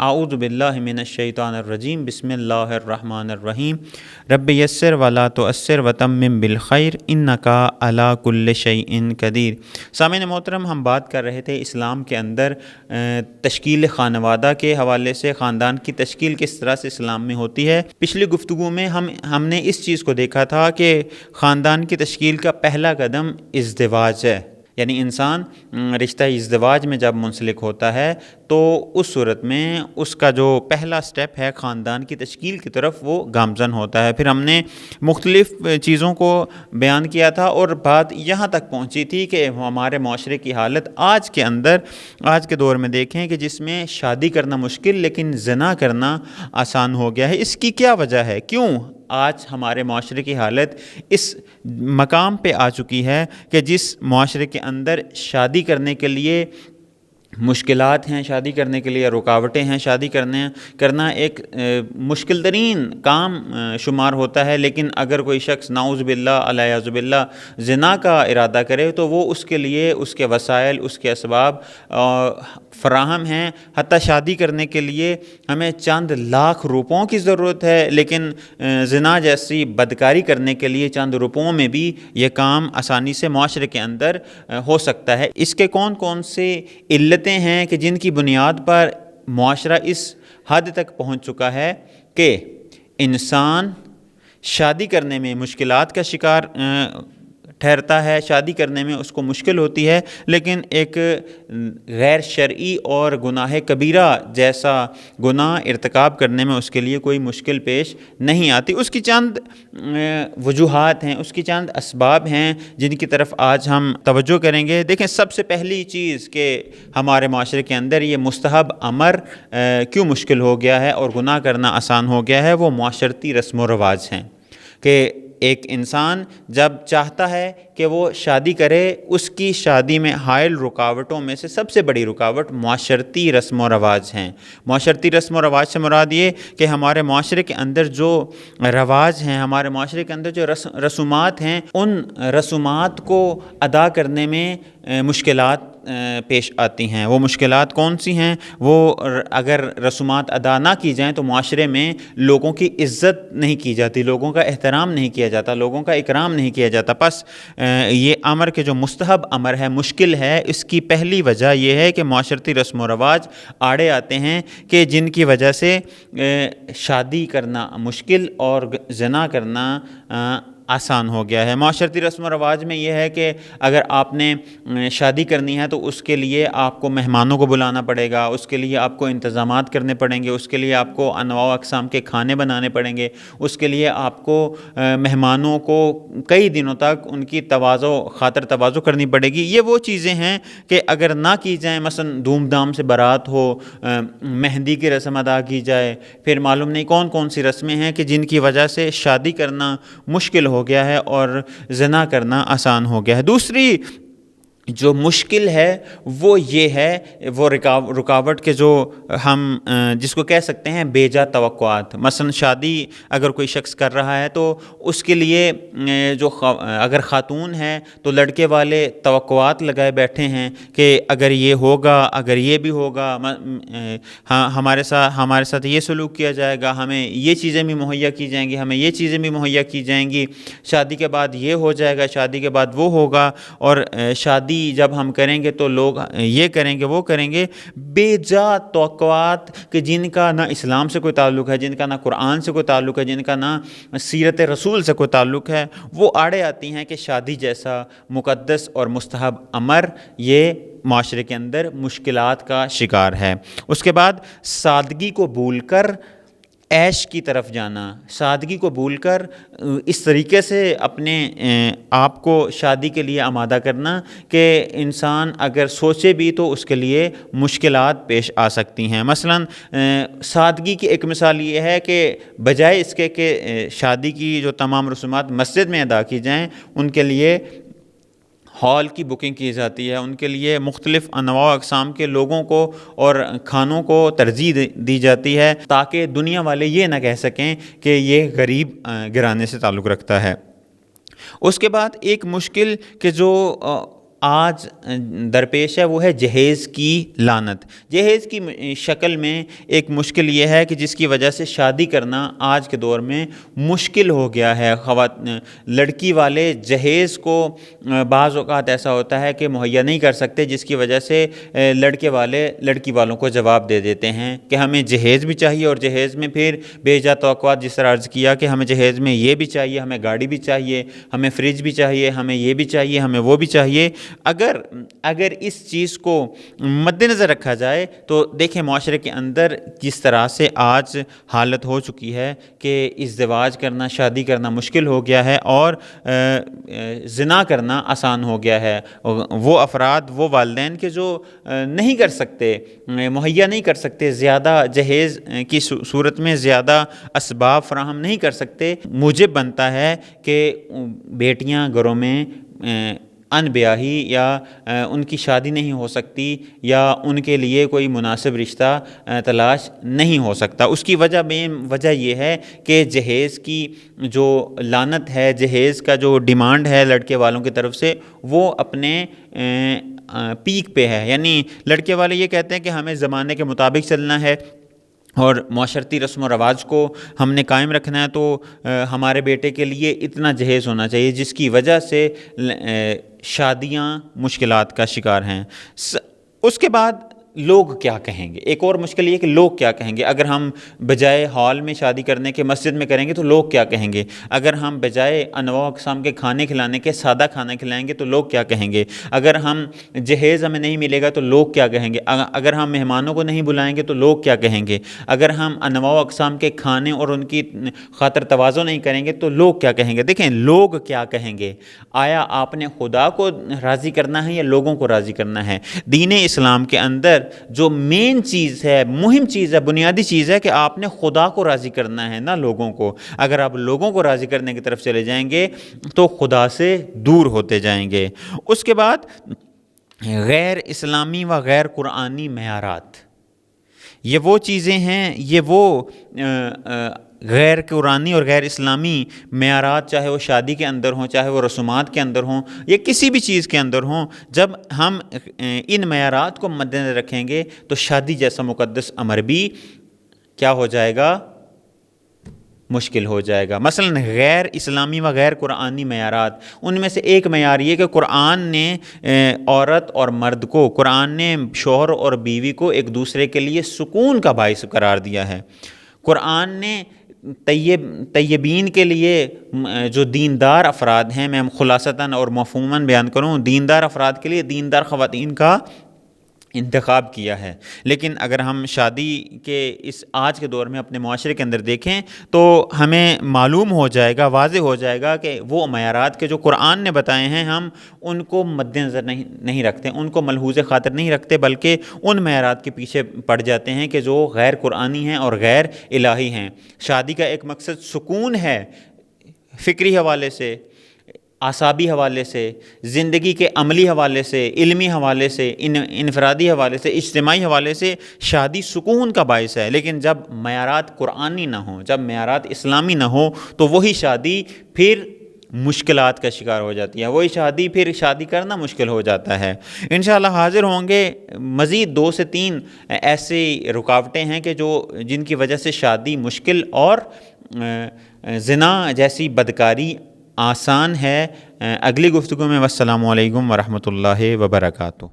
اعوذ باللہ من الشیطان الرجیم، بسم اللہ الرحمن الرحیم، رب یسر ولا تعسر وتمم بالخیر انک علی کل شیء قدیر۔ سامعین محترم، ہم بات کر رہے تھے اسلام کے اندر تشکیل خانوادہ کے حوالے سے، خاندان کی تشکیل کس طرح سے اسلام میں ہوتی ہے۔ پچھلی گفتگو میں ہم نے اس چیز کو دیکھا تھا کہ خاندان کی تشکیل کا پہلا قدم ازدواج ہے، یعنی انسان رشتہ ازدواج میں جب منسلک ہوتا ہے تو اس صورت میں اس کا جو پہلا سٹیپ ہے خاندان کی تشکیل کی طرف، وہ گامزن ہوتا ہے۔ پھر ہم نے مختلف چیزوں کو بیان کیا تھا اور بات یہاں تک پہنچی تھی کہ ہمارے معاشرے کی حالت آج کے دور میں دیکھیں کہ جس میں شادی کرنا مشکل لیکن زنا کرنا آسان ہو گیا ہے۔ اس کی کیا وجہ ہے؟ کیوں آج ہمارے معاشرے کی حالت اس مقام پہ آ چکی ہے کہ جس معاشرے کے اندر شادی کرنے کے لیے مشکلات ہیں، شادی کرنے کے لیے رکاوٹیں ہیں، شادی کرنا ایک مشکل ترین کام شمار ہوتا ہے، لیکن اگر کوئی شخص نعوذ باللہ علیہ باللہ زنا کا ارادہ کرے تو وہ اس کے لیے اس کے وسائل، اس کے اسباب فراہم ہیں۔ حتیٰ شادی کرنے کے لیے ہمیں چند لاکھ روپوں کی ضرورت ہے، لیکن زنا جیسی بدکاری کرنے کے لیے چند روپوں میں بھی یہ کام آسانی سے معاشرے کے اندر ہو سکتا ہے۔ اس کے کون کون سے علتیں ہیں کہ جن کی بنیاد پر معاشرہ اس حد تک پہنچ چکا ہے کہ انسان شادی کرنے میں مشکلات کا شکار ٹھہرتا ہے، شادی کرنے میں اس کو مشکل ہوتی ہے، لیکن ایک غیر شرعی اور گناہ کبیرہ جیسا گناہ ارتکاب کرنے میں اس کے لیے کوئی مشکل پیش نہیں آتی۔ اس کی چند وجوہات ہیں، اس کی چند اسباب ہیں جن کی طرف آج ہم توجہ کریں گے۔ دیکھیں، سب سے پہلی چیز کہ ہمارے معاشرے کے اندر یہ مستحب امر کیوں مشکل ہو گیا ہے اور گناہ کرنا آسان ہو گیا ہے، وہ معاشرتی رسم و رواج ہیں کہ ایک انسان جب چاہتا ہے کہ وہ شادی کرے، اس کی شادی میں حائل رکاوٹوں میں سے سب سے بڑی رکاوٹ معاشرتی رسم و رواج ہیں۔ معاشرتی رسم و رواج سے مراد یہ کہ ہمارے معاشرے کے اندر جو رواج ہیں، ہمارے معاشرے کے اندر جو رسومات ہیں، ان رسومات کو ادا کرنے میں مشکلات پیش آتی ہیں۔ وہ مشکلات کون سی ہیں؟ وہ اگر رسومات ادا نہ کی جائیں تو معاشرے میں لوگوں کی عزت نہیں کی جاتی، لوگوں کا احترام نہیں کیا جاتا، لوگوں کا اکرام نہیں کیا جاتا۔ پس یہ امر کے جو مستحب امر ہے، مشکل ہے، اس کی پہلی وجہ یہ ہے کہ معاشرتی رسم و رواج آڑے آتے ہیں کہ جن کی وجہ سے شادی کرنا مشکل اور زنا کرنا آسان ہو گیا ہے۔ معاشرتی رسم و رواج میں یہ ہے کہ اگر آپ نے شادی کرنی ہے تو اس کے لیے آپ کو مہمانوں کو بلانا پڑے گا، اس کے لیے آپ کو انتظامات کرنے پڑیں گے، اس کے لیے آپ کو انواع و اقسام کے کھانے بنانے پڑیں گے، اس کے لیے آپ کو مہمانوں کو کئی دنوں تک ان کی خاطر تواضع کرنی پڑے گی۔ یہ وہ چیزیں ہیں کہ اگر نہ کی جائیں، مثلا دھوم دھام سے بارات ہو، مہندی کی رسم ادا کی جائے، پھر معلوم نہیں کون کون سی رسمیں ہیں کہ جن کی وجہ سے شادی کرنا مشکل ہو گیا ہے اور زنا کرنا آسان ہو گیا ہے۔ دوسری جو مشکل ہے وہ یہ ہے، وہ رکاوٹ کے جو ہم جس کو کہہ سکتے ہیں بے جا توقعات۔ مثلا شادی اگر کوئی شخص کر رہا ہے تو اس کے لیے اگر خاتون ہے تو لڑکے والے توقعات لگائے بیٹھے ہیں کہ اگر یہ ہوگا، اگر یہ بھی ہوگا، ہمارے ساتھ یہ سلوک کیا جائے گا، ہمیں یہ چیزیں بھی مہیا کی جائیں گی، ہمیں یہ چیزیں بھی مہیا کی جائیں گی، شادی کے بعد یہ ہو جائے گا، شادی کے بعد وہ ہوگا، اور شادی جب ہم کریں گے تو لوگ یہ کریں گے، وہ کریں گے۔ بے جا توقعات کہ جن کا نہ اسلام سے کوئی تعلق ہے، جن کا نہ قرآن سے کوئی تعلق ہے، جن کا نہ سیرت رسول سے کوئی تعلق ہے، وہ آڑے آتی ہیں کہ شادی جیسا مقدس اور مستحب امر یہ معاشرے کے اندر مشکلات کا شکار ہے۔ اس کے بعد سادگی کو بھول کر عیش کی طرف جانا، سادگی کو بھول کر اس طریقے سے اپنے آپ کو شادی کے لیے آمادہ کرنا کہ انسان اگر سوچے بھی تو اس کے لیے مشکلات پیش آ سکتی ہیں۔ مثلا سادگی کی ایک مثال یہ ہے کہ بجائے اس کے کہ شادی کی جو تمام رسومات مسجد میں ادا کی جائیں، ان کے لیے ہال کی بکنگ کی جاتی ہے، ان کے لیے مختلف انواع و اقسام کے لوگوں کو اور کھانوں کو ترجیح دی جاتی ہے تاکہ دنیا والے یہ نہ کہہ سکیں کہ یہ غریب گھرانے سے تعلق رکھتا ہے۔ اس کے بعد ایک مشکل کہ جو آج درپیش ہے وہ ہے جہیز کی لعنت۔ جہیز کی شکل میں ایک مشکل یہ ہے کہ جس کی وجہ سے شادی کرنا آج کے دور میں مشکل ہو گیا ہے۔ لڑکی والے جہیز کو بعض اوقات ایسا ہوتا ہے کہ مہیا نہیں کر سکتے، جس کی وجہ سے لڑکے والے لڑکی والوں کو جواب دے دیتے ہیں کہ ہمیں جہیز بھی چاہیے، اور جہیز میں پھر بے جا توقعات، جس طرح عرض کیا کہ ہمیں جہیز میں یہ بھی چاہیے، ہمیں گاڑی بھی چاہیے، ہمیں فریج بھی چاہیے، ہمیں یہ بھی چاہیے، ہمیں وہ بھی چاہیے۔ اگر اس چیز کو مد نظر رکھا جائے تو دیکھیں معاشرے کے اندر کس طرح سے آج حالت ہو چکی ہے کہ ازدواج کرنا، شادی کرنا مشکل ہو گیا ہے، اور زنا کرنا آسان ہو گیا ہے۔ وہ افراد، وہ والدین کہ جو نہیں کر سکتے، مہیا نہیں کر سکتے، زیادہ جہیز کی صورت میں زیادہ اسباب فراہم نہیں کر سکتے، موجب بنتا ہے کہ بیٹیاں گھروں میں ان بیاہی یا ان کی شادی نہیں ہو سکتی، یا ان کے لیے کوئی مناسب رشتہ تلاش نہیں ہو سکتا۔ اس کی وجہ یہ ہے کہ جہیز کی جو لعنت ہے، جہیز کا جو ڈیمانڈ ہے لڑکے والوں کی طرف سے، وہ اپنے پیک پہ ہے۔ یعنی لڑکے والے یہ کہتے ہیں کہ ہمیں زمانے کے مطابق چلنا ہے، اور معاشرتی رسم و رواج کو ہم نے قائم رکھنا ہے، تو ہمارے بیٹے کے لیے اتنا جہیز ہونا چاہیے، جس کی وجہ سے شادیاں مشکلات کا شکار ہیں۔ اس کے بعد لوگ کیا کہیں گے؟ ایک اور مشکل یہ کہ لوگ کیا کہیں گے۔ اگر ہم بجائے ہال میں شادی کرنے کے مسجد میں کریں گے تو لوگ کیا کہیں گے؟ اگر ہم بجائے انواع اقسام کے کھانے کھلانے کے سادہ کھانا کھلائیں گے تو لوگ کیا کہیں گے؟ اگر ہم جہیز ہمیں نہیں ملے گا تو لوگ کیا کہیں گے؟ اگر ہم مہمانوں کو نہیں بلائیں گے تو لوگ کیا کہیں گے؟ اگر ہم انواع اقسام کے کھانے اور ان کی خاطر تواضع نہیں کریں گے تو لوگ کیا کہیں گے؟ دیکھیں لوگ کیا کہیں گے، آیا آپ نے خدا کو راضی کرنا ہے یا لوگوں کو راضی کرنا ہے؟ دین اسلام کے اندر جو مین چیز ہے، مہم چیز ہے، بنیادی چیز ہے کہ آپ نے خدا کو راضی کرنا ہے، نہ لوگوں کو۔ اگر آپ لوگوں کو راضی کرنے کی طرف چلے جائیں گے تو خدا سے دور ہوتے جائیں گے۔ اس کے بعد غیر اسلامی و غیر قرآنی معیارات، یہ وہ چیزیں ہیں، یہ وہ غیر قرآنی اور غیر اسلامی معیارات، چاہے وہ شادی کے اندر ہوں، چاہے وہ رسومات کے اندر ہوں، یا کسی بھی چیز کے اندر ہوں، جب ہم ان معیارات کو مد نظر رکھیں گے تو شادی جیسا مقدس امر بھی کیا ہو جائے گا؟ مشکل ہو جائے گا۔ مثلا غیر اسلامی و غیر قرآنی معیارات، ان میں سے ایک معیار یہ کہ قرآن نے عورت اور مرد کو، قرآن نے شوہر اور بیوی کو ایک دوسرے کے لیے سکون کا باعث قرار دیا ہے۔ قرآن نے طیبین کے لیے، جو دیندار افراد ہیں، میں خلاصتاً اور مفہوماً بیان کروں، دیندار افراد کے لیے دیندار خواتین کا انتخاب کیا ہے۔ لیکن اگر ہم شادی کے اس آج کے دور میں اپنے معاشرے کے اندر دیکھیں تو ہمیں معلوم ہو جائے گا، واضح ہو جائے گا کہ وہ معیارات کے جو قرآن نے بتائے ہیں، ہم ان کو مد نظر نہیں رکھتے، ان کو ملحوظ خاطر نہیں رکھتے، بلکہ ان معیارات کے پیچھے پڑ جاتے ہیں کہ جو غیر قرآنی ہیں اور غیر الہی ہیں۔ شادی کا ایک مقصد سکون ہے، فکری حوالے سے، اعصابی حوالے سے، زندگی کے عملی حوالے سے، علمی حوالے سے، انفرادی حوالے سے، اجتماعی حوالے سے شادی سکون کا باعث ہے۔ لیکن جب معیارات قرآنی نہ ہوں، جب معیارات اسلامی نہ ہوں، تو وہی شادی پھر مشکلات کا شکار ہو جاتی ہے، وہی شادی پھر شادی کرنا مشکل ہو جاتا ہے۔ انشاءاللہ حاضر ہوں گے مزید 2 سے 3 ایسی رکاوٹیں ہیں کہ جن کی وجہ سے شادی مشکل اور زنا جیسی بدکاری آسان ہے۔ اگلی گفتگو میں، والسلام علیکم ورحمۃ اللہ وبرکاتہ۔